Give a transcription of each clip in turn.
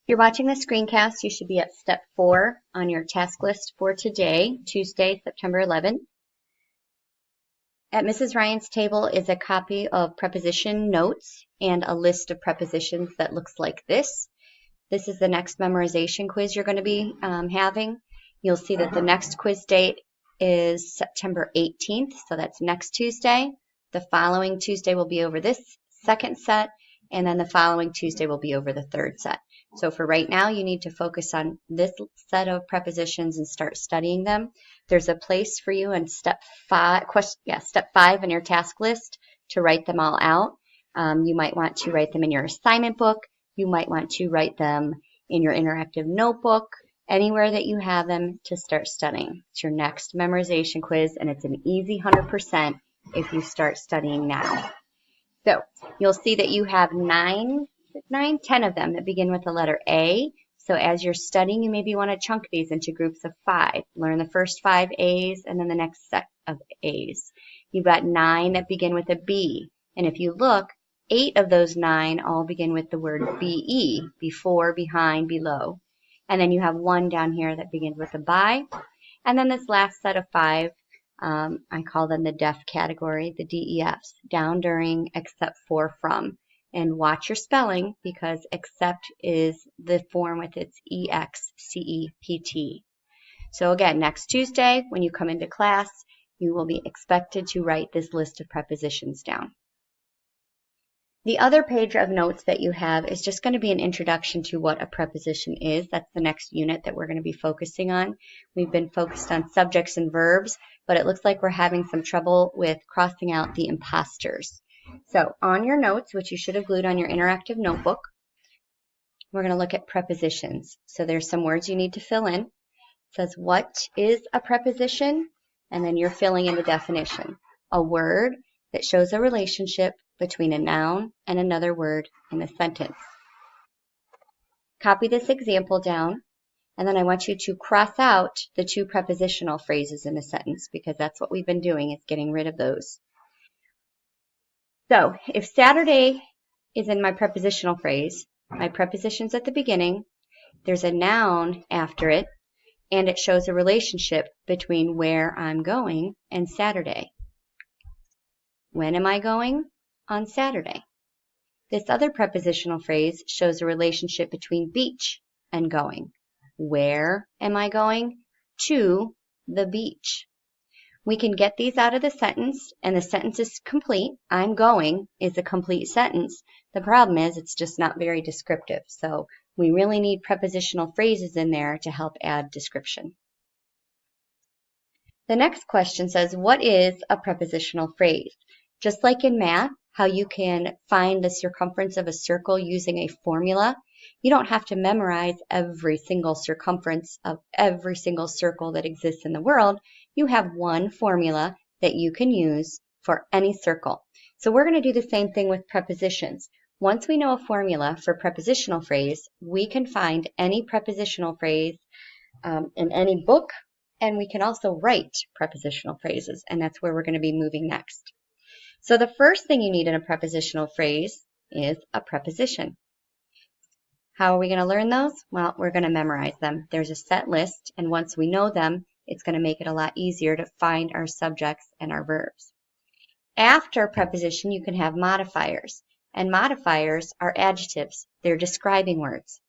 If you're watching the screencast, you should be at step 4 on your task list for today, Tuesday, September 11th. At Mrs. Ryan's table is a copy of preposition notes and a list of prepositions that looks like this. This is the next memorization quiz you're going to be having. You'll see that the next quiz date is September 18th, so that's next Tuesday. The following Tuesday will be over this second set, and then the following Tuesday will be over the third set. So for right now, you need to focus on this set of prepositions and start studying them. There's a place for you in step 5 in your task list to write them all out. You might want to write them in your assignment book. You might want to write them in your interactive notebook, anywhere that you have them to start studying. It's your next memorization quiz, and it's an easy 100% if you start studying now. So you'll see that you have 10 of them that begin with the letter A. So as you're studying, you maybe want to chunk these into groups of 5. Learn the first 5 A's and then the next set of A's. You've got 9 that begin with a B. And if you look, 8 of those 9 all begin with the word BE, before, behind, below. And then you have 1 down here that begins with a by. And then this last set of 5, I call them the DEF category, the DEFs, down, during, except for, from. And watch your spelling, because except is the form with its EXCEPT. So again, next Tuesday, when you come into class, you will be expected to write this list of prepositions down. The other page of notes that you have is just going to be an introduction to what a preposition is. That's the next unit that we're going to be focusing on. We've been focused on subjects and verbs, but it looks like we're having some trouble with crossing out the imposters. So on your notes, which you should have glued on your interactive notebook, we're going to look at prepositions. So there's some words you need to fill in. It says, what is a preposition? And then you're filling in the definition. A word that shows a relationship between a noun and another word in a sentence. Copy this example down, and then I want you to cross out the 2 prepositional phrases in a sentence, because that's what we've been doing, is getting rid of those. So if Saturday is in my prepositional phrase, my preposition's at the beginning, there's a noun after it, and it shows a relationship between where I'm going and Saturday. When am I going? On Saturday. This other prepositional phrase shows a relationship between beach and going. Where am I going? To the beach. We can get these out of the sentence, and the sentence is complete. I'm going is a complete sentence. The problem is it's just not very descriptive. So we really need prepositional phrases in there to help add description. The next question says, what is a prepositional phrase? Just like in math, how you can find the circumference of a circle using a formula, you don't have to memorize every single circumference of every single circle that exists in the world. You have one formula that you can use for any circle. So we're going to do the same thing with prepositions. Once we know a formula for prepositional phrase, we can find any prepositional phrase in any book, and we can also write prepositional phrases, and that's where we're going to be moving next. So the first thing you need in a prepositional phrase is a preposition. How are we going to learn those? Well, we're going to memorize them. There's a set list, and once we know them, it's going to make it a lot easier to find our subjects and our verbs. After preposition, you can have modifiers, and modifiers are adjectives. They're describing words.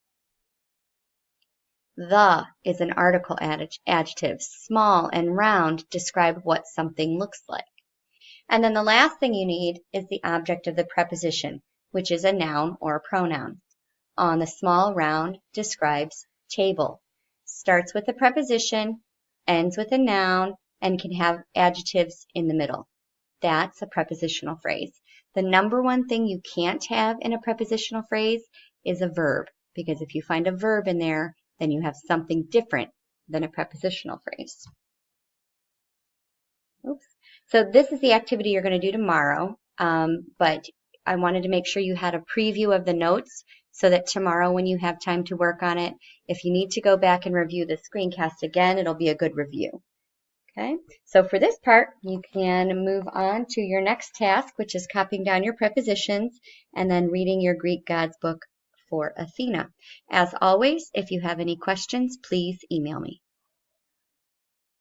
The is an article adjective. Small and round describe what something looks like. And then the last thing you need is the object of the preposition, which is a noun or a pronoun. On the small round describes table. Starts with a preposition, ends with a noun, and can have adjectives in the middle. That's a prepositional phrase. The number one thing you can't have in a prepositional phrase is a verb, because if you find a verb in there, then you have something different than a prepositional phrase. Oops. So this is the activity you're going to do tomorrow, but I wanted to make sure you had a preview of the notes so that tomorrow when you have time to work on it, if you need to go back and review the screencast again, it'll be a good review. Okay, so for this part, you can move on to your next task, which is copying down your prepositions and then reading your Greek Gods book for Athena. As always, if you have any questions, please email me.